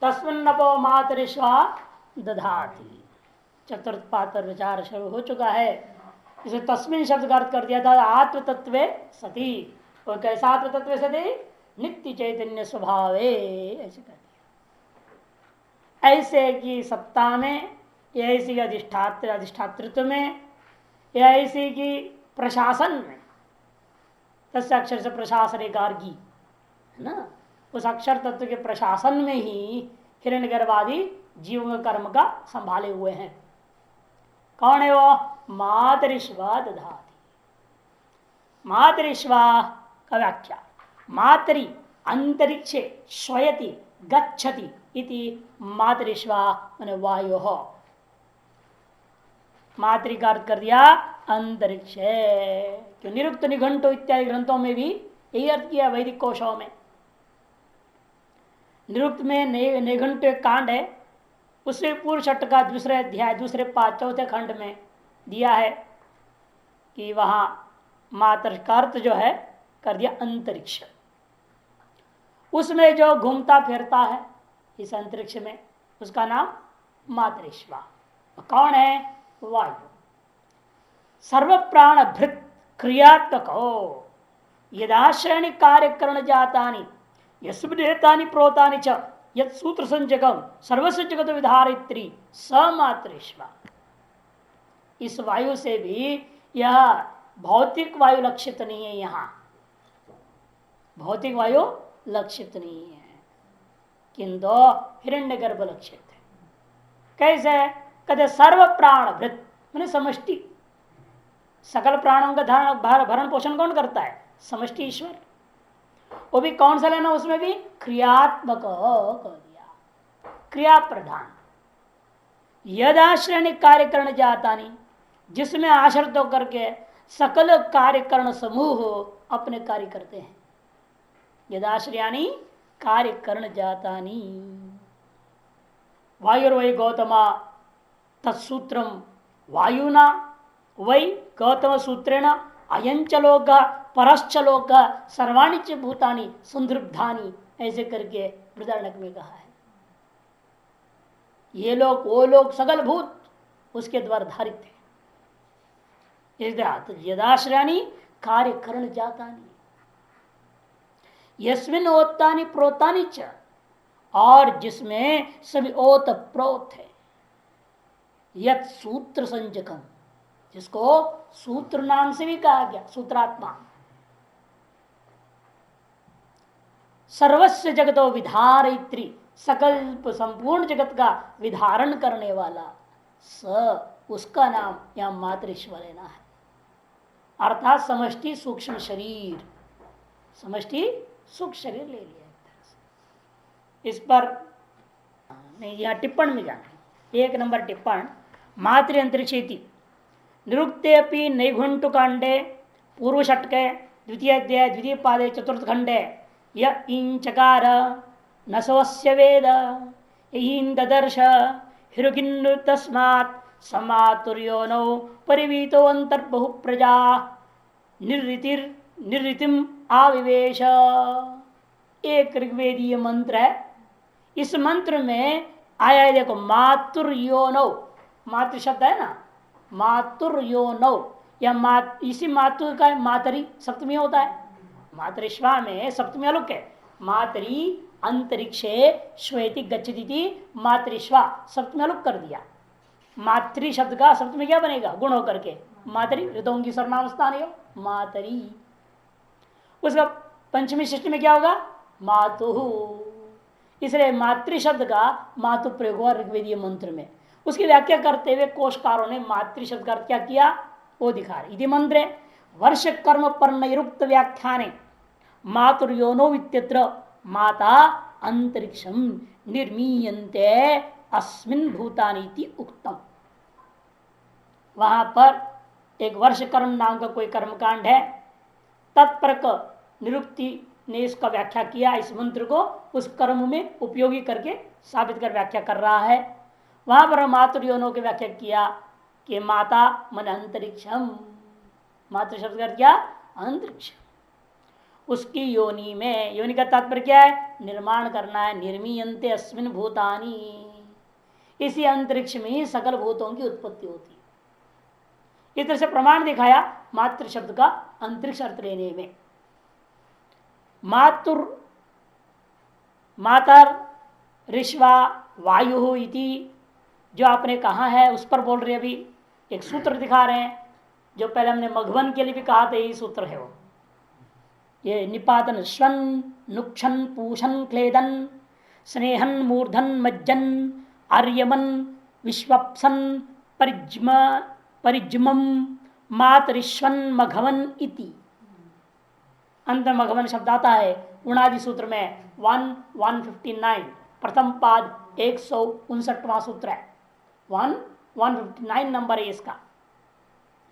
तस्मिन्नपो मातरिश्वा दधाती। चतुर्थ पात्र विचार शुरू हो चुका है। इसे तस्मिन शब्द का अर्थ कर दिया था आत्म तत्व सती। और कैसा आत्म तत्व सती? नित्य चैतन्य स्वभावे, ऐसे कर दिया। ऐसे की सत्ता में, ऐसी अधिष्ठातृत्व में, या ऐसी की प्रशासन में, तस्य अक्षर से प्रशासन गार्गी है ना, उस अक्षर तत्व के प्रशासन में ही हिरण्यगर्भादि जीवों के कर्म का संभाले हुए हैं। कौन है वो? मातरिश्वा दधाति। मातरिश्वा का व्याख्या, मातरी अंतरिक्षे श्वयति गच्छति इति मातरिश्वा माने वायु हो। मातरी का अर्थ कर दिया अंतरिक्ष। क्यों? निरुक्त निघंटो इत्यादि ग्रंथों में भी यही अर्थ किया, वैदिक कोशों में। निरुक्त में निघंटो एक कांड है, उससे पूर्व छठ का दूसरे अध्याय दूसरे चौथे खंड में दिया है कि वहां मातर का अर्थ जो है कर दिया अंतरिक्ष। उसमें जो घूमता फिरता है इस अंतरिक्ष में, उसका नाम मातरिश्वा। कौन है? वायु। सर्व प्राण भृत क्रियात्मक हो, यदाश्रयणी कार्य करण जातानि यस्मिनेतानि प्रोतानि च यत् सूत्र संजगम सर्वस्व जगत विधारित्री समातरिश्वा। इस वायु से भी यह भौतिक वायु लक्षित नहीं है। यहां भौतिक वायु लक्षित नहीं है, किंतु हिरण्यगर्भ लक्षित है। कैसे? कहते सर्व प्राण भृत मैंने समष्टि, सकल प्राणों का भरण पोषण कौन करता है? समष्टि ईश्वर। वो भी कौन सा लेना? उसमें भी क्रियात्मक कर दिया, क्रिया प्रधान। यदाश्रय कार्य करण जाता नहीं, जिसमें आश्रित होकर के सकल कार्यकरण समूह अपने कार्य करते हैं। यदाश्रयानी कार्य करण जाता नहीं। वायुर्वै गौतमा तत्सूत्रम वायुना वै गौतम सूत्रेण अयंचलोक परश्चलोक सर्वाणि च भूतानि संदृप्तानि, ऐसे करके बृहदारण्यक में कहा है। ये लोग वो लोग सगल भूत उसके द्वारा धारित है। यदाश्रयानी कार्य करण जातानि यस्मिन ओतानि प्रोतानि च, और जिसमें सभी ओत प्रोत है। यत सूत्र संजकम, जिसको सूत्र नाम से भी कहा गया, सूत्रात्मा। सर्वस्व जगतो विधारित्री, सकल संपूर्ण जगत का विधारण करने वाला स, उसका नाम यहां मातरिश्वा लेना है। अर्थात समष्टि सूक्ष्म शरीर, समष्टि सूक्ष्म शरीर ले लिया। इस पर नहीं, यहां टिप्पण में जाना। 1 नंबर टिप्पण, मातृ अंतरिक्ष निरुक्ते अपि नैघुंटु कांडे पूर्व षटके द्वितीय अध्याय द्वितीय पादे चतुर्थ खंडे य इंचकार न स्वस्य वेद इन ददर्श हिरुकिन्नु तस्मात् समातुर्योनौ परिवीतो अंतर्बहु प्रजा निर्ऋतिम आविवेश। एक ऋग्वेदीय मंत्र है। इस मंत्र में आया है, देखो, मातुर्योनौ, मातृ शब्द है ना, मातुर्योनौ, या इसी मातु का मातरी सप्तमी होता है। मातरिश्वा में सप्तमी अलुक है। मातरी अंतरिक्षे श्वेति गच्छति, मातरिश्वा सप्तमी अलुक कर दिया। मातृ शब्द का सप्तमी क्या बनेगा? गुण होकर के मातरी, ऋतों की सर्वनामस्थान है मातरी। उसका पंचमी षष्ठी में क्या होगा? मातु। इसलिए मातृ शब्द का मातु प्रयोग हुआ ऋग्वेदीय मंत्र में। उसकी व्याख्या करते हुए कोशकारों ने मातृ शब्द का क्या किया वो दिखा रहे। इति मंत्रे वर्ष कर्म पर निरुक्त व्याख्याने मातुर्योनो इत्यत्र माता अंतरिक्षम निर्मीयन्ते अस्मिन् भूतानीति उक्तम। वहां पर एक वर्ष कर्म नाम का कोई कर्मकांड है, तत्परक निरुक्ति ने इसका व्याख्या किया। इस मंत्र को उस कर्म में उपयोगी करके साबित कर व्याख्या कर रहा है। वहां पर मातृयोनों की व्याख्या किया कि माता मन अंतरिक्षम, मातृ शब्द कर क्या? अंतरिक्ष। उसकी योनि में, योनि का तात्पर्य क्या है? निर्माण करना है। निर्मीयन्ते अस्मिन् भूतानि, इसी अंतरिक्ष में ही सकल भूतों की उत्पत्ति होती है। इस तरह से प्रमाण दिखाया मातृ शब्द का अंतरिक्ष अर्थ लेने में। मातुर मातर ऋष्वा वायु इति जो आपने कहा है उस पर बोल रहे, अभी एक सूत्र दिखा रहे हैं जो पहले हमने मघवन के लिए भी कहा था, यही सूत्र है वो। ये निपातन श्वन नुक्षन पूषन क्लेदन स्नेहन मूर्धन मज्जन आर्यमन विश्वप्सन परिज्मम मातरिश्वन मघवन इति। अंत मघवन शब्द आता है उणादि सूत्र में 159 प्रथम पाद 159वां सूत्र है। 159 नंबर है इसका।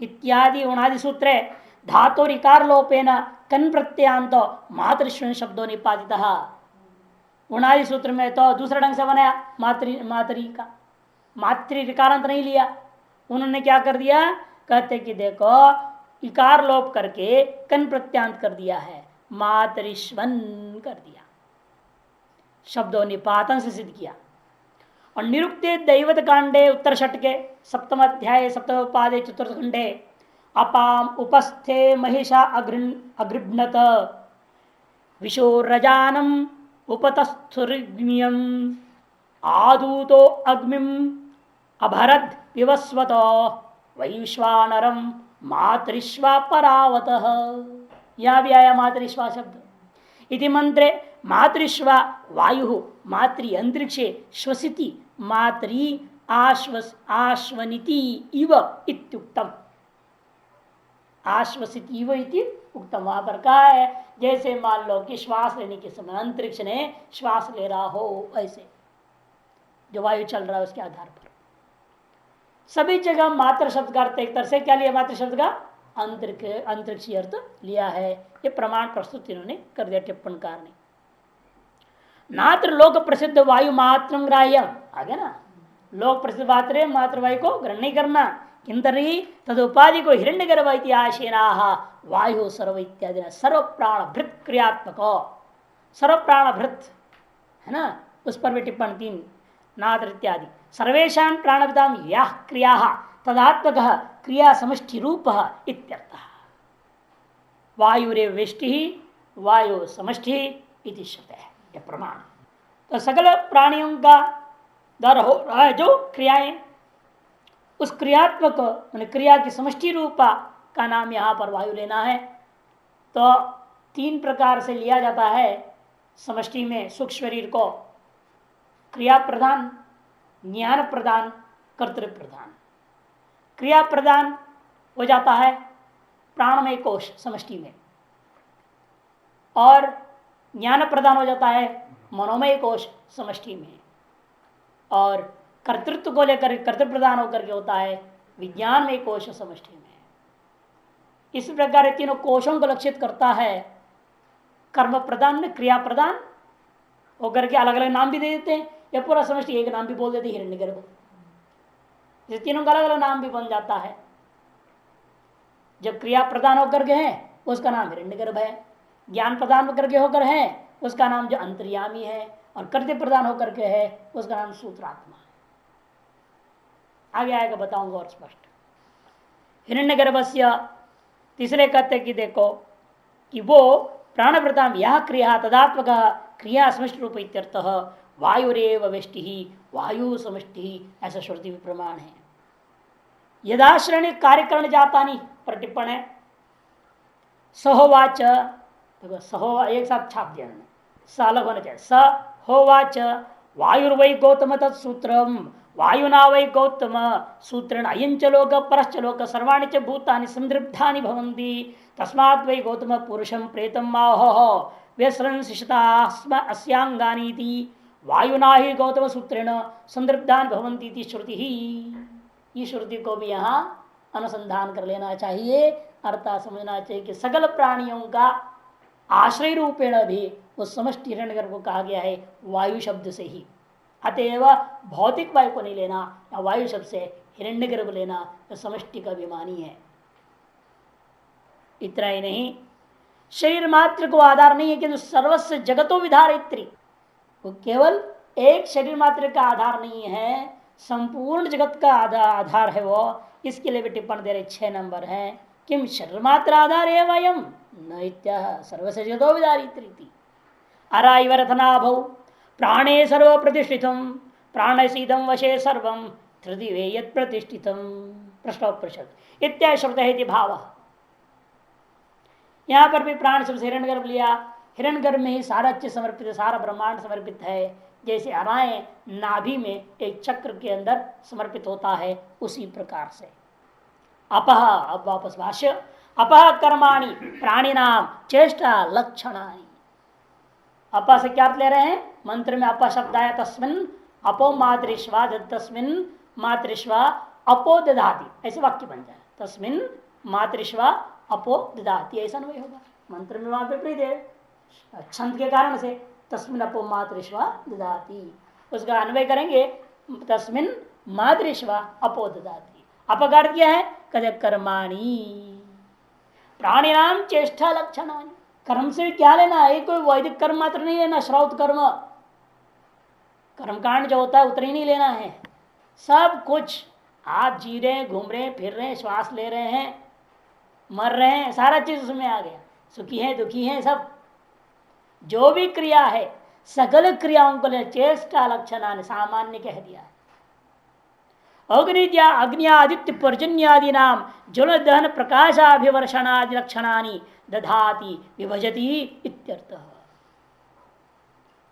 इत्यादि उणादि सूत्र है। धातु रिकार लोपेन कन प्रत्यांत मातृश्वन शब्दों निपातित। उणादि सूत्र में तो दूसरा ढंग से बनाया मातरी का, मातृ रिकारांत नहीं लिया। उन्होंने क्या कर दिया, कहते कि देखो इकार लोप करके कन प्रत्यांत कर दिया है, मातरिश्वन कर दिया, शब्दों निपातन से सिद्ध किया। और निरुक्ते दैवत कांडे उत्तर षटके सप्तम अध्याय सप्तम पादे चतुर्थ खंडे अपाम उपस्थे महिषा अगृभ्नत विशोरजानम उपतस्थुर्ग्म्यम आदूतो अग्निम अभरद विवस्वत वैश्वानरम मातृश्वा परावतः। यह भी आया मातृश्वा शब्द। इति मंत्रे मातृश्वा वायु मातृ अंतरिक्षे श्वसिति मातृ आश्वनिति इव इत्युक्तम। आश्वसिति इव इति उक्तम। वहां पर कहा है जैसे मान लो कि श्वास लेने के समय अंतरिक्ष ने श्वास ले रहा हो, ऐसे जो वायु चल रहा है उसके आधार पर सभी जगह मातृ शब्द का अर्थ एक तरह से क्या लिया, मातृ शब्द का अंतरिक्षीय अर्थ लिया है। ये प्रमाण प्रस्तुत इन्होंने कर दिया टिप्पणकार ने। नात्र लोक प्रसिद्ध वायु मात्र ग्राह्य, आगे ना, लोक प्रसिद्ध मातृवायु को ग्रहण नहीं करना। किंतरी तद उपाधि को हिरण्य गर्भ इतिहासीना वायु सर्व इत्यादि सर्व प्राण भृत क्रियात्मक, सर्व प्राण भृत है ना, उस पर भी टिप्पणी 3 नात्र इत्यादि सर्वेशा प्राणविदाम या क्रिया तदात्मक क्रिया समष्टि रूप इत्यर्थ। वायुरे वेष्टि वायु समष्टि इति शब्द है यह प्रमाण। तो सकल प्राणियों का दर हो रहा है जो क्रियाएं, उस क्रियात्मक क्रिया की समष्टि रूपा का नाम यहाँ पर वायु लेना है। तो 3 प्रकार से लिया जाता है समष्टि में सूक्ष्म शरीर को, क्रिया प्रधान, ज्ञान प्रदान, कर्तृ प्रदान। क्रिया प्रदान हो जाता है प्राणमय कोश समष्टि में, और ज्ञान प्रदान हो जाता है मनोमय कोश समष्टि में, और कर्तृत्व को लेकर कर्तृ प्रदान होकर के होता है विज्ञानमय कोश समष्टि में। इस प्रकार तीनों कोशों को लक्षित करता है। कर्म प्रदान में क्रिया प्रदान होकर के अलग अलग नाम भी दे देते हैं, या पूरा समष्टि एक नाम भी बोल देते हिरण्यगर्भ। इस तीनों का अलग अलग नाम भी बन जाता है। जब क्रिया प्रदान होकर के है उसका नाम हिरण्यगर्भ है, ज्ञान प्रदान होकर के होकर है उसका नाम जो अंतर्यामी है, और कर्तव्य प्रदान होकर के है उसका नाम सूत्रात्मा है। आगे आएगा बताऊंगा और स्पष्ट। हिरण्यगर्भस्य तीसरे कहते कि देखो कि वो प्राणप्रदान यह क्रिया तदात्मक क्रिया समष्टि रूप इत्यर्थः वायुरेव वेष्टि वायु समष्टि, ऐसा श्रुति में प्रमाण है। यदाश्रणी कार्यकरण जाता नहीं पर टिप्पण है सहोवाच, देखो सहो एक साथ छाप दिया स अलग होना चाहिए। स होवाच वायुर्वै गौतम तत्सूत्रम वायुना वै गौतम सूत्रेण अयंच लोक परश्च लोक सर्वाणि च भूतानि संदृप्तानि भवन्ति तस्मात् वै गौतम पुरुषं प्रेतम माहो व्यसरन् शिषतास्म अस्यांगानीति वायुना ही गौतम सूत्रेण संदृप्तानि भवन्ति इति श्रुति ही। ये श्रुति को भी यहाँ अनुसंधान कर लेना चाहिए, अर्थात समझना चाहिए कि सकल प्राणियों का आश्रय रूपेण भी उस समष्टि हिरण्यगर्भ को कहा गया है वायु शब्द से ही। अतएव भौतिक वायु को नहीं लेना, या वायु शब्द से हिरण्यगर्भ लेना तो समष्टि का अभिमानी है। इतना ही नहीं, शरीर मात्र को आधार नहीं है, किंतु सर्वस्व जगतो विधारित्री, वो केवल एक शरीर मात्र का आधार नहीं है, संपूर्ण जगत का आधार है वो। इसके लिए भी टिप्पणी दे रहे 6 नंबर है, किम शरीर मात्र आधार है वयम न सर्वस्व जगतो विधारित्री अराइवरथना भौ प्राणे सर्व प्रतिष्ठितम प्राण सीदम वशे सर्वम तृदिवे यत् प्रतिष्ठितम प्रश्नोपनिषद इत्यादि श्रुत है भाव। यहां पर भी प्राण शब्द हिरण्यगर्भ लिया, हिरण्यगर्भ में ही सारा चीज समर्पित है, सारा ब्रह्मांड समर्पित है। जैसे हमारे नाभि में एक चक्र के अंदर समर्पित होता है, उसी प्रकार से अपह, अब वापस भाष्य, अपह कर्माणि प्राणी नाम चेष्टा लक्षणानि। अपा से क्या ले रहे हैं, मंत्र में अपा शब्द आया, तस्मिन अपो मातृश्वा, तस्मिन मातृश्वा अपो ददाति, ऐसे वाक्य बन जाए, तस्मिन मातृश्वा अपो ददाति, ऐसा नहीं होगा। मंत्र में वहां विपरीत है, छंद के कारण से तस्मिन अपो मातृश्वा ददाति, उसका अन्वय करेंगे तस्मिन मातृश्वा अपो ददाति। अपकार क्या है, कदे कर्माणि प्राणी नाम चेष्टा लक्षणानि, कर्म से क्या लेना है, कोई वैदिक कर्म मात्र नहीं लेना, श्रौत कर्म कर्मकांड जो होता है उतना ही नहीं लेना है, सब कुछ आप जी रहे हैं, घूम रहे हैं, फिर रहे हैं, श्वास ले रहे हैं, मर रहे हैं, सारा चीज उसमें आ गया, सुखी है दुखी है सब, जो भी क्रिया है सकल क्रियाओं को ले चेष्टा लक्षण सामान्य कह दिया है। अग्निद्या अग्नियादित्य पर्जन्यादि नाम ज्वल दहन प्रकाशाभिवर्षणादि लक्षणानि दधाति विभजति इत्यर्थ।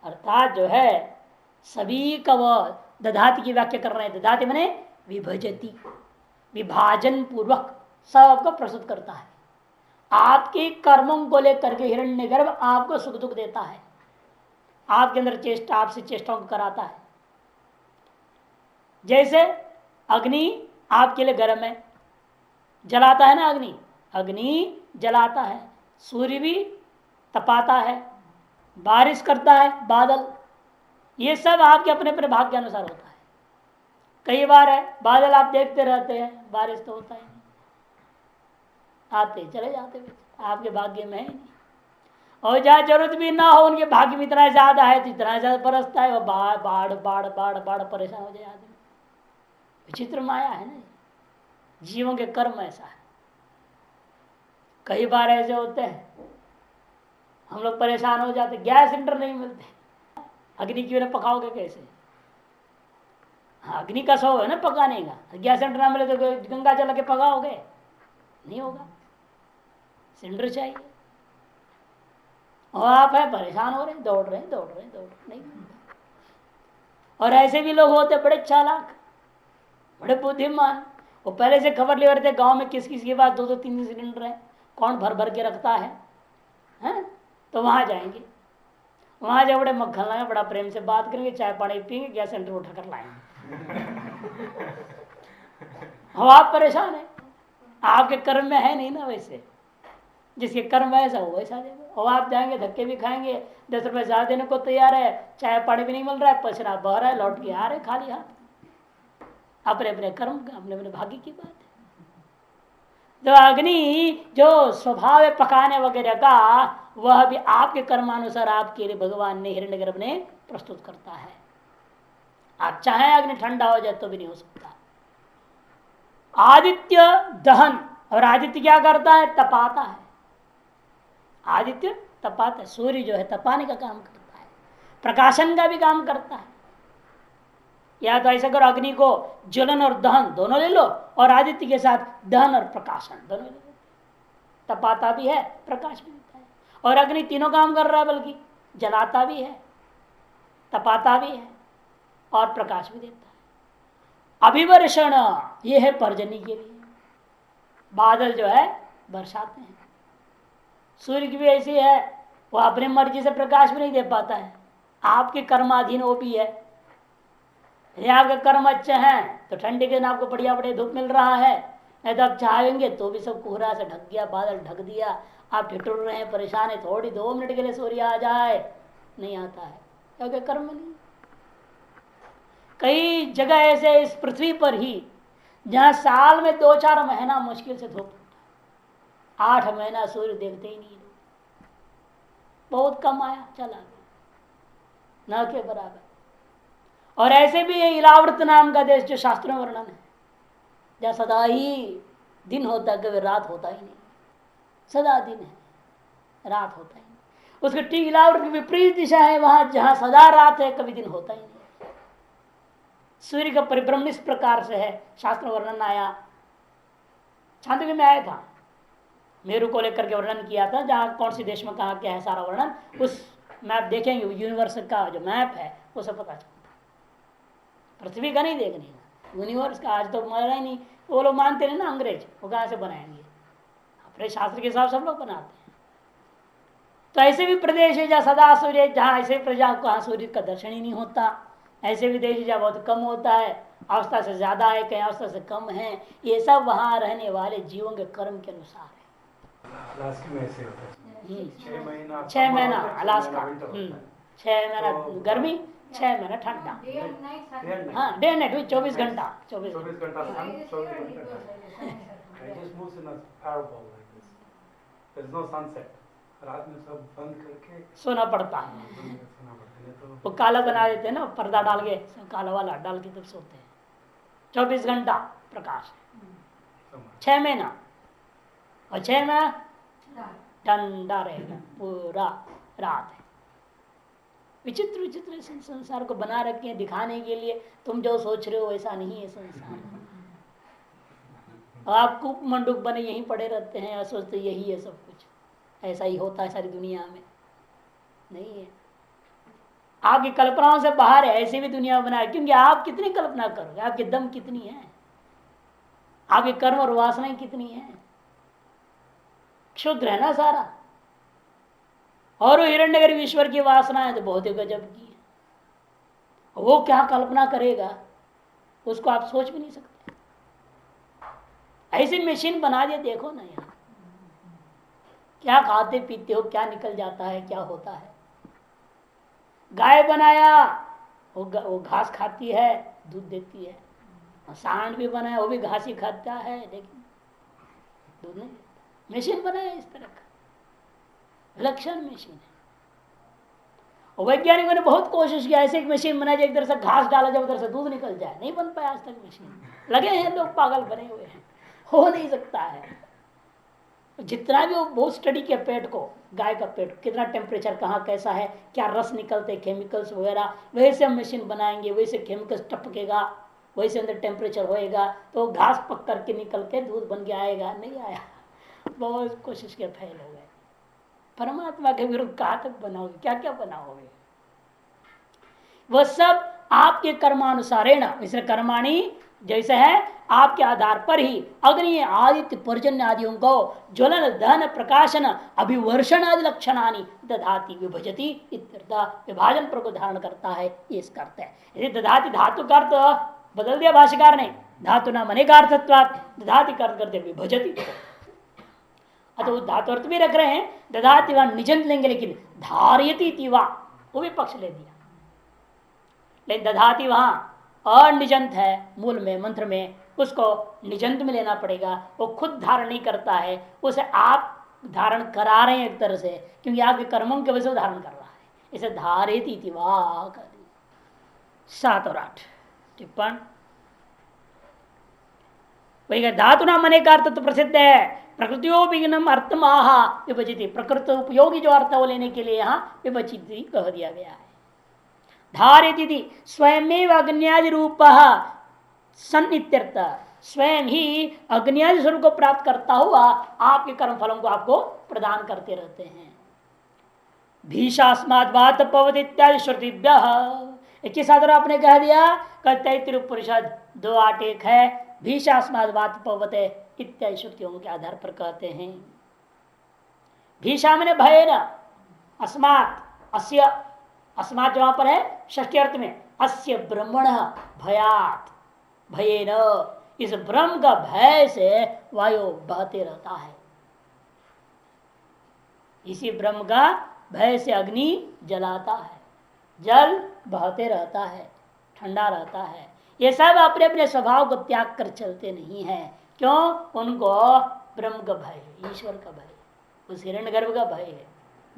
अर्थात जो है सभी का वह दधाति की व्याख्या कर रहे हैं, दधाति माने विभजति, विभाजन पूर्वक सबको प्रस्तुत करता है। आपके कर्मों को लेकर के हिरण्यगर्भ आपको सुख दुख देता है, आपके अंदर चेष्टा, आपसे चेष्टाओं को कराता है। जैसे अग्नि आपके लिए गर्म है, जलाता है ना, अग्नि अग्नि जलाता है, सूर्य भी तपाता है, बारिश करता है बादल, ये सब आपके अपने अपने भाग्य के अनुसार होता है। कई बार है बादल आप देखते रहते हैं, बारिश तो होता है नहीं, आते चले जाते, आपके भाग्य में है नहीं। और जहाँ जरूरत भी ना हो उनके भाग्य में इतना ज्यादा है तो इतना ज्यादा बरसता है, वो बाढ़ बाढ़ बाढ़ बाढ़ बाढ़ परेशान हो जाए आदमी। विचित्र माया है ना, जीवों के कर्म ऐसा है। कई बार ऐसे होते हैं हम लोग परेशान हो जाते, गैस सिलेंडर नहीं मिलते, अग्नि की वजह पकाओगे कैसे? हाँ, अग्नि का सौ है ना पकाने का, गैस सिलेंडर ना मिले तो गंगा जल के पकाओगे, नहीं होगा, सिलेंडर चाहिए। और आप है परेशान हो रहे हैं, दौड़ रहे नहीं मिलता। और ऐसे भी लोग होते बड़े चालाक, बड़े बुद्धिमान, वो पहले से खबर ले रहे थे गांव में किस किस के पास 2-2-3 सिलेंडर है, कौन भर भर के रखता है, तो वहां जाएंगे, वहां जाए बड़े मक्खन लाएंगे, बड़ा प्रेम से बात करेंगे, चाय पानी पियेंगे, गैस सिलेंडर उठाकर लाएंगे। हम आप परेशान है, आपके कर्म में है नहीं ना वैसे, जिसके कर्म ऐसा हो वैसा देगा। और आप जाएंगे धक्के भी खाएंगे, 10 रुपए ज्यादा देने को तैयार है, चाय पानी भी नहीं मिल रहा है, पसीना बह रहा है, लौट के आ रहे खाली हाथ। अपने अपने कर्म का, अपने अपने भाग्य की बात है। जो अग्नि जो स्वभाव है पकाने वगैरह का, वह भी आपके कर्मानुसार आपके लिए भगवान ने हिरण्यगर्भ ने प्रस्तुत करता है। आप चाहे अग्नि ठंडा हो जाए तो भी नहीं हो सकता। आदित्य दहन, और आदित्य क्या करता है, तपाता है। आदित्य तपाता है, सूर्य जो है तपाने का काम करता है, प्रकाशन का भी काम करता है। या तो ऐसा करो, अग्नि को ज्वलन और दहन दोनों ले लो, और आदित्य के साथ दहन और प्रकाशन दोनों ले लो, तपाता भी है प्रकाश भी देता है। और अग्नि तीनों काम कर रहा है, बल्कि जलाता भी है, तपाता भी है और प्रकाश भी देता है। अभिवर्षण ये है पर्जनी के लिए, बादल जो है बरसाते हैं। सूर्य की भी ऐसी है, वो अपनी मर्जी से प्रकाश भी नहीं दे पाता है, आपके कर्माधीन वो भी है। यदि आपके कर्म अच्छे हैं तो ठंडी के दिन आपको बढ़िया बढ़िया धूप मिल रहा है, नहीं तो आप चाहेंगे तो भी सब कोहरा से ढक गया, बादल ढक दिया, आप ठिठुर रहे हैं, परेशान है, थोड़ी 2 मिनट के लिए सूर्य आ जाए, नहीं आता है, क्योंकि कर्म नहीं। कई जगह ऐसे इस पृथ्वी पर ही जहां साल में 2-4 महीना मुश्किल से धूप, 8 महीना सूर्य देखते ही नहीं, बहुत कम आया, चला गया, न के बराबर। और ऐसे भी ये इलावर्त नाम का देश जो शास्त्रों में वर्णन है, जहाँ सदा ही दिन होता है, कभी रात होता ही नहीं, सदा दिन है, रात होता ही नहीं। उसके ठीक इलावर्त की विपरीत दिशा है वहां, जहां सदा रात है, कभी दिन होता ही नहीं। सूर्य का परिभ्रमण इस प्रकार से है, शास्त्र वर्णन आया, छांदोग्य में आया था, मेरू को लेकर के वर्णन किया था, जहां कौन सी देश में कहा क्या है सारा वर्णन, उस मैप देखेंगे, यूनिवर्स का जो मैप है उसे पता चलता। पृथ्वी का नहीं देखने का, यूनिवर्स का आज तो मरा ही नहीं, वो लोग मानते नहीं ना अंग्रेज, वो कहां से बनाएंगे, अपने शास्त्र के हिसाब सब लोग बनाते हैं। तो ऐसे भी प्रदेश है जहाँ सदा सूर्य, जहाँ ऐसे प्रजा को सूर्य का दर्शन ही नहीं होता, ऐसे भी देश जहाँ बहुत कम होता है, अवस्था से ज्यादा है, कहीं अवस्था से कम है, ये सब वहां रहने वाले जीवों के कर्म के अनुसार है। अलास्का में ऐसे होता है, 6 महीना अलास्का, 6 महीना गर्मी, 6 महीना ठंडा, हाँ डे नाइट हुई 24 घंटा, 24 घंटा सन, 24 घंटा it just moves in a parabol like this. There is no sunset. रात में सब बंद करके सोना पड़ता है, सोना पड़ता है। तो वो काला बना देते हैं ना, पर्दा डाल के, काला वाला डाल के तब सोते हैं। 24 घंटा प्रकाश, 6 महीना, और 6 महीना ठंडा रहेगा, पूरा रात है। विचित्र विचित्र संसार को बना रखे हैं दिखाने के लिए, तुम जो सोच रहे हो वैसा नहीं है संसार। आप कूप मंडूक बने यहीं पड़े रहते हैं, सोचते यही है सब कुछ, ऐसा ही होता है सारी दुनिया में, नहीं है। आपकी कल्पनाओं से बाहर है, ऐसी भी दुनिया बना है, क्योंकि आप कितनी कल्पना करोगे, आपके दम कितनी है, आपके कर्म और वासनाएं कितनी है, क्षुद्र है ना सारा। और वो हिरण्यगर्भ ईश्वर की वासना है तो बहुत ही गजब की है, वो क्या कल्पना करेगा उसको आप सोच भी नहीं सकते। ऐसी मशीन बना दिया, देखो ना यार, क्या खाते पीते हो, क्या निकल जाता है, क्या होता है। गाय बनाया, वो घास खाती है, दूध देती है। सांड भी बनाया, वो भी घास ही खाता है, लेकिन दूध नहीं देता। मशीन बनाया इस तरह का, विलक्षण मशीन है। वैज्ञानिकों ने बहुत कोशिश किया, ऐसे एक मशीन बनाई जाए, इधर से घास डाला जाए, उधर से दूध निकल जाए, नहीं बन पाया आज तक मशीन। लगे हैं लोग पागल बने हुए हैं, हो नहीं सकता है। जितना भी वो बहुत स्टडी किया पेट को, गाय का पेट कितना टेम्परेचर कहाँ कैसा है, क्या रस निकलते केमिकल्स वगैरह, वैसे हम मशीन बनाएंगे, वैसे केमिकल्स टपकेगा, वैसे अंदर टेम्परेचर होएगा, तो घास पक करके निकल के दूध बन के आएगा, नहीं आया। बहुत कोशिश किया, फेल हो गए। परमात्मा के विरुद्ध कहाँ तक बनाओगे, क्या क्या बनाओगे। वह सब आपके कर्मानुसारेण, इसलिए कर्माणी जैसे है आपके आधार पर ही अग्नि आदित्य पर्जन्य आदियों को ज्वलन दहन प्रकाशन अभिवर्षण आदि लक्षणानि दधाति विभजति इत्यर्थ, विभाजन पर को धारण करता है, ये इसका अर्थ है। यदि दधाति धातु का अर्थ बदल दिया भाष्यकार ने, धातु नाम अनेकार्थत्वात् दधाति का अर्थ करते विभजति, अतः धातु अर्थ भी रख रहे हैं, दधाति वहां निजंत लेंगे, लेकिन धारयति वा वो भी पक्ष ले दिया, लेकिन दधाति वहां अनिजंत है मूल में, मंत्र में, उसको निजंत में लेना पड़ेगा। वो खुद धारण नहीं करता है, उसे आप धारण करा रहे हैं एक तरह से, क्योंकि आपके कर्मों के वजह से धारण कर रहा है, इसे धारेति वा कर दी। 7 और 8 टिप्पण वही धातु नाम अनेकार्थ तो प्रसिद्ध है, प्रकृतियों अर्थम आहा विभजित, प्रकृति उपयोगी जो अर्थ है वो लेने के लिए यहाँ विभजित कह दिया गया है। धारिति स्वयं अग्न्यादि रूप सन इत्यर्थ, स्वयं ही अग्न्यादि स्वरूप को प्राप्त करता हुआ आपके कर्म फलों को आपको प्रदान करते रहते हैं। भीषास्माद बात पवत इत्यादि श्रुतिभ्य, एक साधन आपने कह दिया, तैत्तिरीय उपनिषद 2:8 है, भीषास्माद बात पवत इत्यादि श्रुतियों के आधार पर कहते हैं। भीषा मैंने भय न, अस्मात् अस्य, अस्मात् वहां पर है षष्ठी अर्थ में, अस्य ब्रह्मण भयात, भये न, इस ब्रह्म का भय से वायु बहते रहता है, इसी ब्रह्म का भय से अग्नि जलाता है, जल बहते रहता है, ठंडा रहता है। ये सब अपने अपने स्वभाव को त्याग कर चलते नहीं है, क्यों? उनको ब्रह्म का भय है, ईश्वर का भय, उस हिरण्यगर्भ का भय है,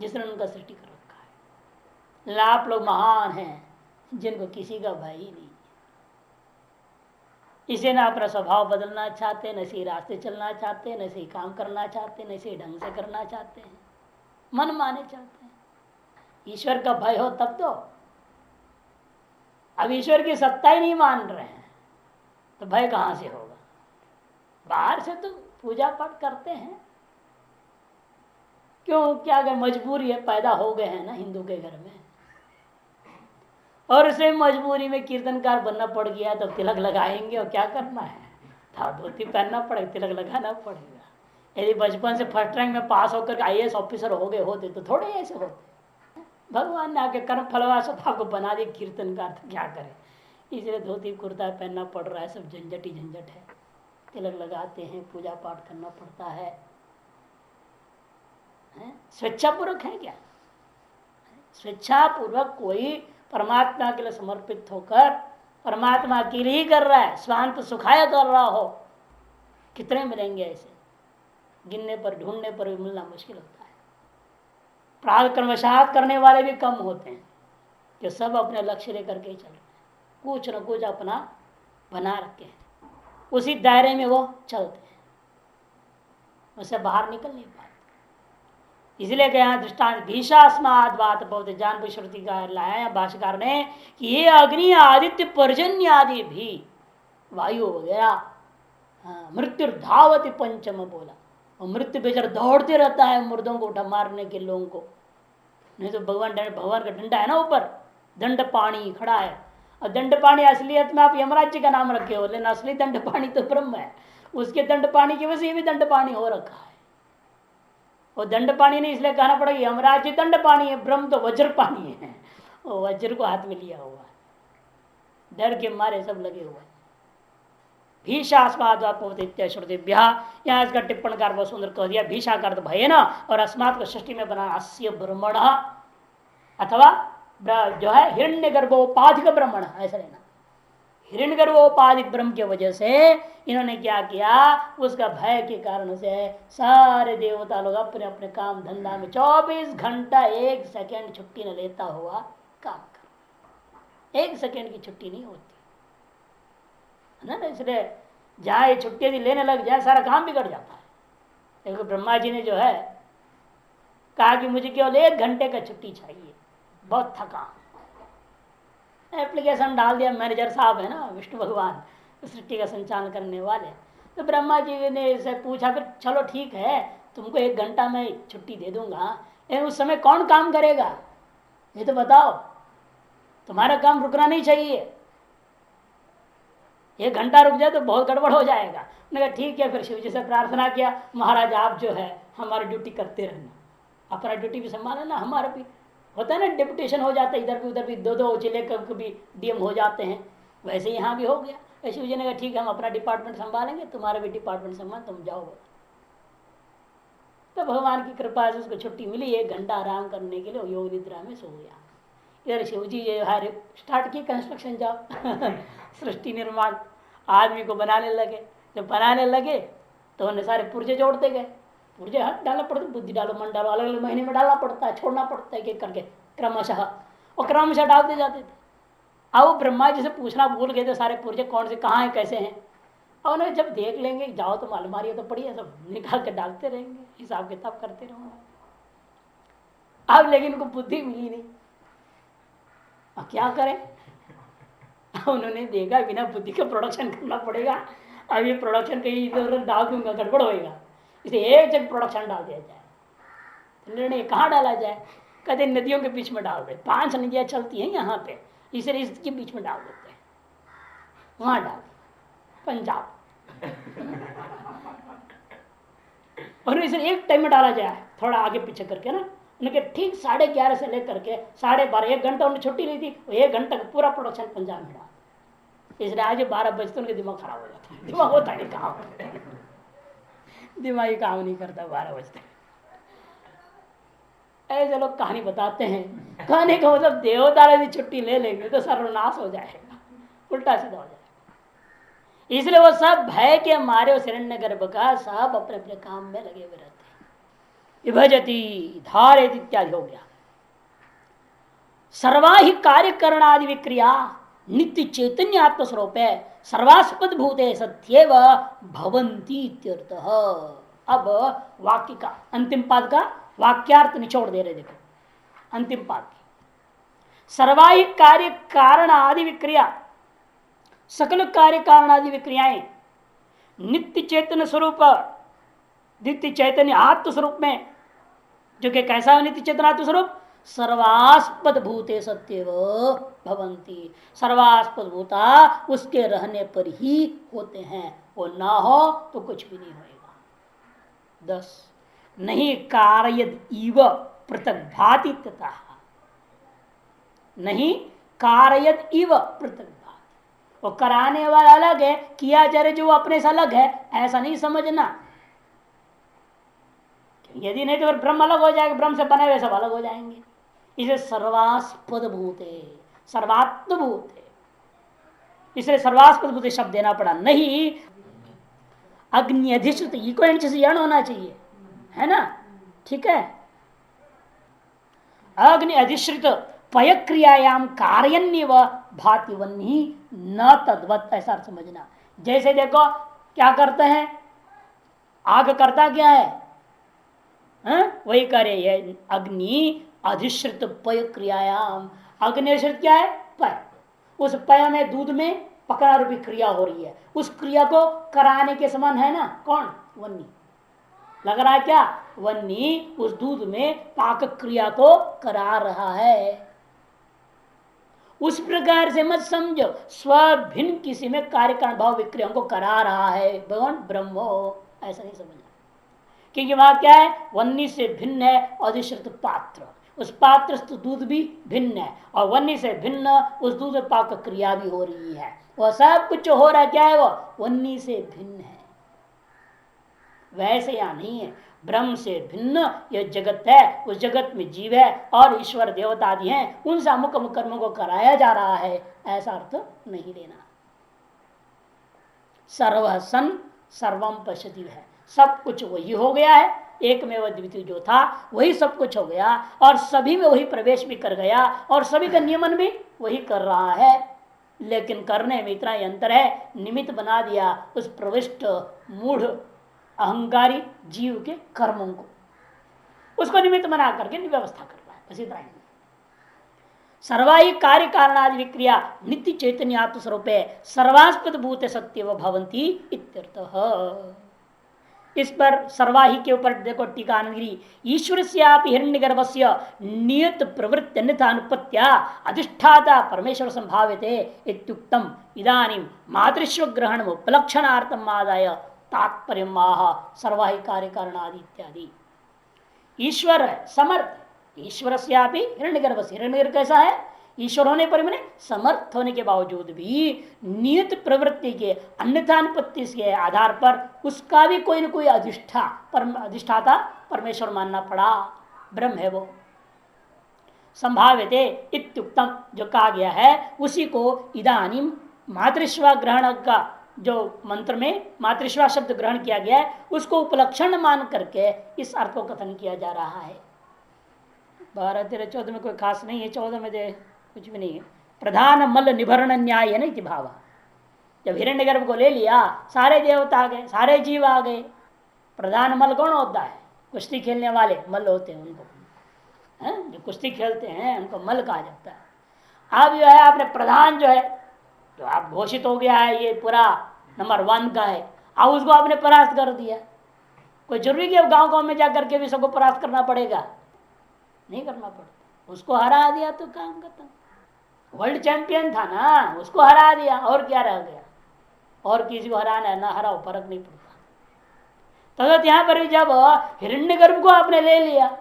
जिसने उनका सृष्टि कर रखा है। आप लोग महान हैं जिनको किसी का भय ही नहीं, इसे ना अपना स्वभाव बदलना चाहते, न सही रास्ते चलना चाहते, न सही काम करना चाहते, न सही ढंग से करना चाहते हैं, मन माने चाहते हैं। ईश्वर का भय हो तब तो। अब ईश्वर की सत्ता ही नहीं मान रहे हैं तो भय कहां से होगा। बाहर से तो पूजा पाठ करते हैं, क्यों, क्या अगर मजबूरी है, पैदा हो गए हैं ना हिंदू के घर में, और उसे मजबूरी में कीर्तनकार बनना पड़ गया तो तिलक लगाएंगे, और क्या करना है, धोती पहनना पड़ेगा, तिलक लगाना पड़ेगा। यदि बचपन से फर्स्ट रैंक में पास होकर IAS ऑफिसर हो गए होते तो थोड़े ऐसे होते। भगवान ने आके कर्म फलवास आपको बना दिए कीर्तनकार, तो क्या करें। इसलिए धोती कुर्ता पहनना पड़ रहा है, सब झंझट ही झंझट है। तिलक लगाते हैं, पूजा पाठ करना पड़ता है। स्वेच्छापूर्वक है क्या? स्वेच्छापूर्वक कोई परमात्मा के लिए समर्पित होकर परमात्मा के लिए ही कर रहा है, स्वांत सुखाय कर रहा हो, कितने मिलेंगे ऐसे, गिनने पर ढूंढने पर भी मिलना मुश्किल होता है। प्राग कर्मशात करने वाले भी कम होते हैं, कि सब अपने लक्ष्य लेकर के चल रहे हैं, कुछ न कुछ अपना बना रखे हैं, उसी दायरे में वो चलते हैं, उससे बाहर निकल नहीं पाते। इसलिए क्या दृष्टांत भीषास्माद बात बहुत जान श्रुति का लाया भाष्यकार ने कि ये अग्नि आदित्य पर्जन्य आदि भी वायु वगैरह मृत्यु धावती पंचम बोला, और मृत्यु बेचारा दौड़ते रहता है मुर्दों को उठा मारने के लोगों को। नहीं तो भगवान का डंडा है ना ऊपर, दंड पानी खड़ा है, और दंड पानी असलियत में आप यमराज जी का नाम रखे हो, लेकिन असली दंड पानी तो ब्रह्म है, उसके दंड पानी की वजह से ये भी दंड पानी हो रखा है। और दंड पानी नहीं इसलिए कहना पड़ेगा यमराज जी दंड पानी है, ब्रह्म तो वज्र पानी है, वो वज्र को हाथ में लिया हुआ है, डर के मारे सब लगे हुए। भीषास्माद्वापोतिभ्य, यहाँ इसका टिप्पणकार बहुत सुंदर कह दिया, भीषा का अर्थ भय ना, और अस्मात् को सृष्टि में बना अस्य ब्रह्मण, अथवा जो है हिरण्य गर्भोपाधिक ब्रह्मण, ऐसा लेना। हिरण्य गर्भोपाधिक ब्रह्म की वजह से इन्होंने क्या किया, उसका भय के कारण से सारे देवता लोग अपने अपने काम धंधा में 24 घंटा 1 सेकेंड छुट्टी न लेता हुआ काम कर, 1 सेकेंड की छुट्टी नहीं होती है ना। इसलिए जहाँ ये छुट्टी यदि लेने लग जाए सारा काम बिगड़ जाता है। देखो ब्रह्मा जी ने जो है कहा कि मुझे केवल 1 घंटे का छुट्टी चाहिए, बहुत थका। एप्लीकेशन डाल दिया, मैनेजर साहब है ना विष्णु भगवान, सृष्टि का संचालन करने वाले, तो ब्रह्मा जी ने इसे पूछा फिर चलो ठीक है तुमको 1 घंटा में छुट्टी दे दूंगा, लेकिन उस समय कौन काम करेगा ये तो बताओ, तुम्हारा काम रुकना नहीं चाहिए, 1 घंटा रुक जाए तो बहुत गड़बड़ हो जाएगा। उन्होंने कहा ठीक है, फिर शिव जी से प्रार्थना किया, महाराज आप जो है हमारी ड्यूटी करते रहना, अपना ड्यूटी भी संभालना ना, हमारा भी होता है ना डिप्यूटेशन हो जाता है, इधर भी उधर भी 2 जिले कभी DM हो जाते हैं, वैसे यहाँ भी हो गया। शिव जी ने कहा ठीक है हम अपना डिपार्टमेंट संभालेंगे, तुम्हारा भी डिपार्टमेंट संभाल, तुम जाओ। तो भगवान की कृपा से उसको छुट्टी मिली, 1 घंटा आराम करने के लिए योग निद्रा में सो गया। इधर शिव जी स्टार्ट की कंस्ट्रक्शन जाओ सृष्टि निर्माण, आदमी को बनाने लगे। जब बनाने लगे तो उन्हें सारे पुर्जे जोड़ते गए, पुर्जे हट डालना पड़ता, बुद्धि डालो मन डालो, अलग अलग महीने में डालना पड़ता है, छोड़ना पड़ता है एक करके क्रमशः, और क्रमशः डालते जाते थे। अब वो ब्रह्मा जी से पूछना भूल गए थे सारे पुर्जे कौन से कहाँ हैं कैसे हैं, और उन्हें जब देख लेंगे जाओ तो अलमारी तो पड़ी है, सब निकाल के डालते रहेंगे, हिसाब किताब करते रहोगे। अब लेकिन उनको बुद्धि मिली नहीं, अब क्या करें। उन्होंने देखा बिना बुद्धि का प्रोडक्शन करना पड़ेगा, अब ये प्रोडक्शन कहीं इधर उधर डाल दूंगा गड़बड़ होएगा, इसे एक जगह प्रोडक्शन डाल दिया जाए। तो निर्णय कहाँ डाला जाए, कहते नदियों के बीच में डाल दे, 5 नदियाँ चलती हैं यहाँ पे, इसलिए इसके बीच में डाल देते हैं, वहाँ डाल पंजाब और इसे एक टाइम में डाला जाए, थोड़ा आगे पीछे करके ना। उनके ठीक 11:30 से लेकर के 12:30, 1 घंटा उन्हें छुट्टी ली थी, 1 घंटा का पूरा प्रोडक्शन पंजाब में डाल। इसलिए आज 12 बजते उनके दिमाग खराब हो जाता है, दिमाग होता नहीं काम, दिमागी काम नहीं करता 12 बजते। ऐसे लोग कहानी बताते हैं, कहानी का मतलब देवता यदि छुट्टी ले लेंगे तो सर्वनाश हो जाएगा, उल्टा सीधा हो जाएगा। इसलिए वो सब भय के मारे उस हिरण्यगर्भ का सब अपने अपने काम में लगे हुए रहते हैं। विभजति धारयति इत्यादि हो गया। सर्वाहि कार्य करणादि विक्रिया नित्य चैतन्य आत्मस्वरूप है, सर्वास्पद भूते सत्येव भवंती इत्यर्थः। अब वाक्य का अंतिम पाद का वाक्यार्थ निचोड़ दे रहे, देखो अंतिम पाद की। सर्वाहि कार्य कारण आदि विक्रिया, सकल कार्य कारण आदि विक्रियाएं नित्य चैतन्य स्वरूप, नित्य चैतन्य आत्म स्वरूप में, जो कि कैसा है नित्य चैतन्य आत्म स्वरूप, सर्वास्पद भूते सत्यव भवंती, सर्वास्पद भूता उसके रहने पर ही होते हैं, वो ना हो तो कुछ भी नहीं होएगा। 10 नहीं कारयद इव पृथक भाति तथा, नहीं कारयद इव पृथक भाति, वो कराने वाला अलग है, किया जा रहा जो अपने से अलग है, ऐसा नहीं समझना। यदि नहीं तो फिर ब्रह्म अलग हो जाएगा, ब्रह्म से बने हुए सब अलग हो जाएंगे। इसे सर्वास्पद भूते, सर्वात्म भूते, इसलिए सर्वास्पद भूते शब्द देना पड़ा। नहीं अग्नि अधिष्ठित, इको एंड से यण होना चाहिए, है ना, ठीक है। अग्नि अधिष्ठित पय क्रियायाम कार्यन्यव भाति वन्नी न तद्वत, ऐसा समझना। जैसे देखो क्या करते हैं, आग करता क्या है, वही करे अग्नि अधिश्रित पय क्रियायाम, अग्नि अधिश्रित क्या है, पय, उस पय में दूध में पकड़ा रूपी क्रिया हो रही है, उस क्रिया को कराने के समान है ना, कौन, वन्नी। लग रहा है क्या, वन्नी उस दूध में पाक क्रिया को करा रहा है। उस प्रकार से मत समझो स्वभिन्न किसी में कार्य कारण भाव विक्रियाओं को करा रहा है भगवान ब्रह्मो, ऐसा नहीं समझना। क्योंकि वहां क्या है, वन्नी से भिन्न है अधिश्रित पात्र, उस पात्र से दूध भी भिन्न है, और वन्नी से भिन्न उस दूध में पाक क्रिया भी हो रही है। वह सब कुछ हो रहा है क्या है, वो वन्नी से भिन्न है। वैसे यहां नहीं है, ब्रह्म से भिन्न यह जगत है, उस जगत में जीव है और ईश्वर देवता आदि हैं, उन अमुक अमुक कर्मों को कराया जा रहा है, ऐसा अर्थ नहीं लेना। सर्व सन सर्वम पश्यति है, सब कुछ वही हो गया है, एक में वह द्वितीय जो था वही सब कुछ हो गया, और सभी में वही प्रवेश भी कर गया, और सभी का नियमन भी वही कर रहा है। लेकिन करने में इतना ही अंतर है, निमित्त बना दिया उस प्रविष्ट मूढ़ अहंकारी जीव के कर्मों को, उसको निमित्त बना करके व्यवस्था कर रहा है, बस इतना ही। सर्वाही कार्य कारणादि विक्रिया नित्य चैतन्य आत्म स्वरूप है, सर्वास्पद भूत सत्य व भवंती इत्यर्थः। इस पर सर्वाही के ऊपर देखो टीकानगिरी, ईश्वर से हिरण्यगर्भस्य नियत प्रवृत्ति अन्यथा अनुपत्या अधिष्ठाता परमेश्वर संभाव्यते इत्युक्तम इदानीं मातृश्व ग्रहण उपलक्षणार्थम आदाय तात्पर्य माह सर्वाही कार्य कारणादि इत्यादि। ईश्वर समर्थ, ईश्वर से हिरण्यगर्भ से, हिरण्यगर्भ कैसा है, ईश्वर होने पर मैंने समर्थ होने के बावजूद भी नियत प्रवृत्ति के अन्यथानुपत्ति के आधार पर उसका भी कोई न कोई अधिष्ठाता परमेश्वर मानना पड़ा, ब्रह्म है वो। संभाव्यते इत्युक्तम जो कहा गया है उसी को इदानीम मातृश्वा ग्रहण का जो मंत्र में मातृश्वा शब्द ग्रहण किया गया है उसको उपलक्षण मान करके इस अर्थ को कथन किया जा रहा है। 12, 13, 14 में कोई खास नहीं है, 14 में दे कुछ भी नहीं है। प्रधान मल निभरण न्याय है ना इति भावा, जब हिरण्यगर्भ को ले लिया सारे देवता आ गए, सारे जीव आ गए। प्रधान मल कौन होता है, कुश्ती खेलने वाले मल होते हैं उनको, जो कुश्ती खेलते हैं उनको मल कहा जाता है। अब जो है आपने प्रधान जो है तो आप घोषित हो गया है, ये पूरा नंबर 1 का है, अब उसको आपने परास्त कर दिया। कोई जरूरी कि अब गाँव में जाकर के भी सबको परास्त करना पड़ेगा, नहीं करना पड़ता। उसको हरा दिया तो काम खत्म। वर्ल्ड चैंपियन था ना, उसको हरा दिया, और क्या रह गया, और किसी को हराना है ना हराओ, फर्क नहीं पड़ता। तो यहाँ पर भी जब हिरण्यगर्भ को आपने ले लिया,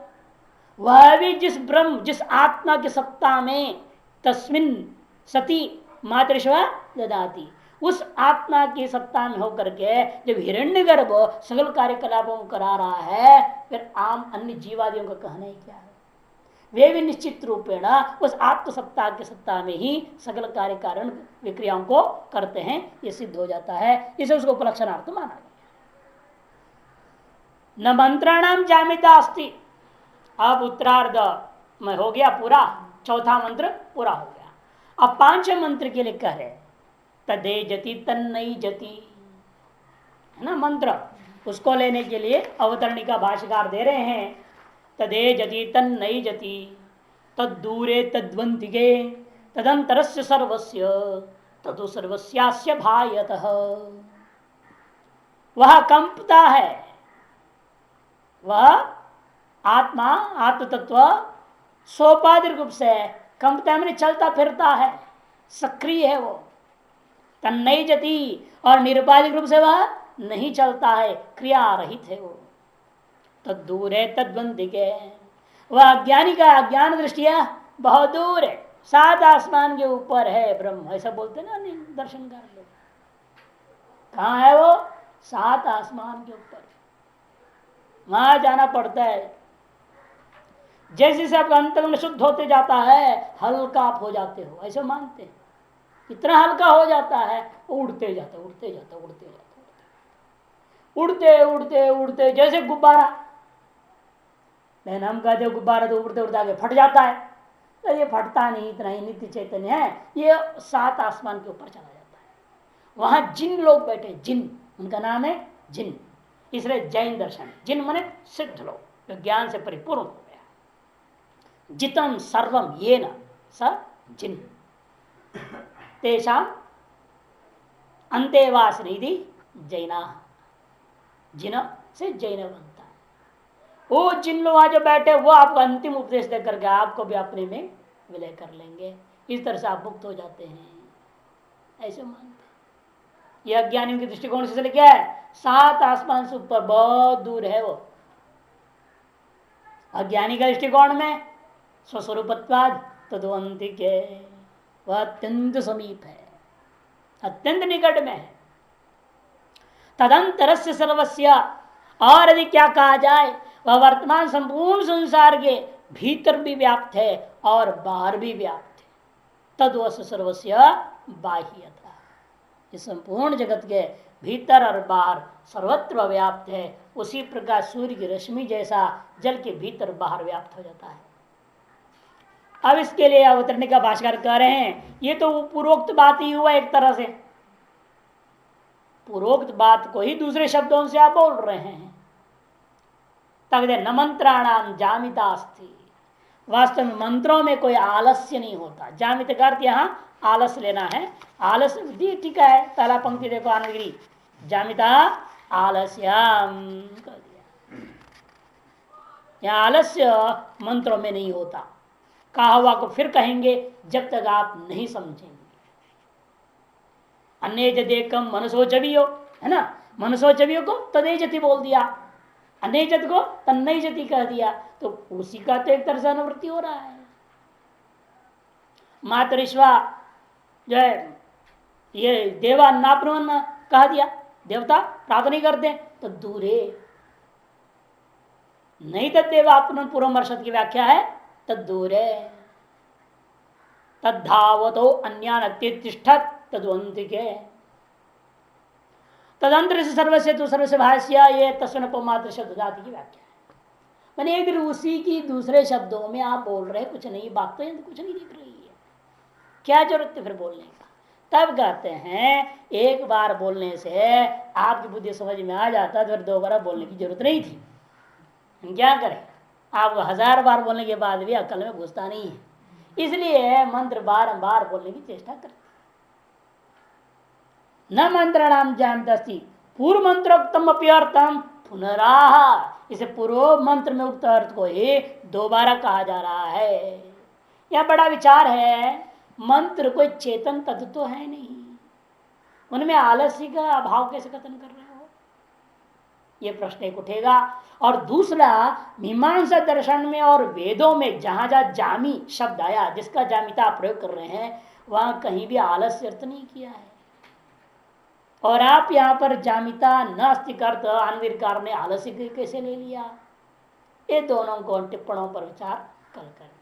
वह भी जिस ब्रह्म जिस आत्मा की सत्ता में तस्मिन सती मातृश्वा ददाती, उस आत्मा की सत्ता में होकर के जब हिरण्यगर्भ सकल कार्यकलापों को करा रहा है, फिर आम अन्य जीवादियों का कहना ही क्या है। वे भी निश्चित रूपेण उस आत्मसत्ता के सत्ता में ही सकल कार्य कारण विक्रियाओं को करते हैं, ये सिद्ध हो जाता है। इसे उसको उपलक्षणार्थ माना गया। न मंत्राणाम जामिता अस्ति। अब उत्तरार्ध में हो गया पूरा, चौथा मंत्र पूरा हो गया। अब पांचवें मंत्र के लिए कह रहे तदे जति तन्नई जति, है ना मंत्र, उसको लेने के लिए अवतरणिका भाष्यकार दे रहे हैं तदे जति तन्नई जति तद्दूरे तद्वंतिके तदंतरस्य सर्वस्य तदु सर्वस्यास्य भायतः। वह कंपता है, वह आत्मा आत्म तत्व सोपाधि रूप से कंपता है, चलता फिरता है, सक्रिय है वो। तन्नई जति, और निरुपाधिक रूप से वह नहीं चलता है, क्रिया रहित है वो। तद्दूर है तद्वंतिके, वह अज्ञानी का अज्ञान दृष्टिया बहुत दूर है, 7 आसमान के ऊपर है ब्रह्म, ऐसा बोलते ना दर्शन कर लो। कहाँ है वो? 7 आसमान के ऊपर, वहां जाना पड़ता है। जैसे जैसे आपका अंतर्मन शुद्ध होते जाता है, हल्का आप हो जाते हो, ऐसे मानते हैं। इतना हल्का हो जाता है, उड़ते जाते उड़ते जाते उड़ते जाते उड़ते उड़ते उड़ते, जैसे गुब्बारा। लेकिन हम कहते हो गुब्बारा तो उड़ते उड़ते आगे फट जाता है, तो ये फटता नहीं, इतना ही नित्य चैतन्य है, ये 7 आसमान के ऊपर चला जाता है। वहां जिन लोग बैठे, जिन, उनका नाम है जिन, इसलिए जैन दर्शन। जिन माने सिद्ध लोग, जो ज्ञान से परिपूर्ण हो गया। जितम सर्वम ये न स जिन, तेषाम अंतेवास निधि जैना, जिन से जैन बनता है। वो जिन लोग जो बैठे, वो आपको अंतिम उपदेश दे करके आपको भी अपने में विलय कर लेंगे, इस तरह से आप मुक्त हो जाते हैं, ऐसे मानते हैं। यह अज्ञानियों के दृष्टिकोण से क्या है? 7 आसमान से ऊपर बहुत दूर है वो। अज्ञानी का दृष्टिकोण में स्वस्वरूपत्वाद तद्वंतिक है, वह अत्यंत समीप है, अत्यंत निकट में है। तदंतरस्य सर्वस्य, और यदि क्या कहा जाए, वह वर्तमान संपूर्ण संसार के भीतर भी व्याप्त है और बाहर भी व्याप्त है। तद्वस्य सर्वस्य बाह्यता, इस संपूर्ण जगत के भीतर और बाहर सर्वत्र व्याप्त है। उसी प्रकार सूर्य की रश्मि जैसा जल के भीतर बाहर व्याप्त हो जाता है। अब इसके लिए अवतरणिका भाष्यकार कह रहे हैं, ये तो पूर्वोक्त बात ही हुआ एक तरह से, पूर्वोक्त बात को ही दूसरे शब्दों से आप बोल रहे हैं। तक न मंत्राणाम जामिता अस्ति, वास्तव में मंत्रों में कोई आलस्य नहीं होता। जामित का अर्थ यहाँ आलस्य लेना है, आलस्य टीका है, पहला पंक्ति देखो आनंदगिरी, जामिता आलस्याम कर दिया। यहाँ आलस्य मंत्रों में नहीं होता। कहा हुआ को फिर कहेंगे जब तक आप नहीं समझेंगे। अन्य जदेकम मनसोचवियो, है ना, मनसोचवियो को तदेजति बोल दिया, अनेजत को तन्नई जति कह दिया, तो उसी का तो एक तरह से अनुवृत्ति हो रहा है। मातरिश्वा जो है, ये देवा नाप्रवन कह दिया, देवता प्राप्त नहीं करते तो दूरे नहीं, तद देवा अपना पूर्व मर्षद की व्याख्या है तद्दूरे, तद्धावतो अन्यान अत्यतिष्ठत तद्वंतिके, तदंतर से सर्वस्य तो सर्वस्य भाष्य, ये तस्वनपो मात्र शब्द जाति की व्याख्या है। मैंने एक उसी की दूसरे शब्दों में आप बोल रहे कुछ नहीं, बात तो कुछ नहीं दिख रही है, क्या जरूरत है फिर बोलने का? तब कहते हैं एक बार बोलने से आपकी बुद्धि समझ में आ जाता, तो फिर 2 बार बोलने की जरूरत नहीं थी। हम क्या करें, आप 1000 बार बोलने के बाद भी अकल में घुसता नहीं है, इसलिए मंत्र बारंबार बोलने की चेष्टा करते। न मंत्रणाम जानती, पूर्व मंत्रोक्तम अप्यर्थम पुनराह, इसे पूर्व मंत्र में उक्त अर्थ को ही दोबारा कहा जा रहा है। यह बड़ा विचार है। मंत्र कोई चेतन तत्व तो है नहीं, उनमें आलस्य का अभाव कैसे कथन कर रहे हो, यह प्रश्न एक उठेगा। और दूसरा, मीमांसा दर्शन में और वेदों में जहां जहां जामी शब्द आया, जिसका जामिता आप प्रयोग कर रहे हैं, वहां कहीं भी आलस्य अर्थ नहीं किया है। और आप यहां पर जामिता नास्तिक आनंदकार ने आलस्य कैसे ले लिया? ये दोनों को टिप्पणों पर विचार कल करें।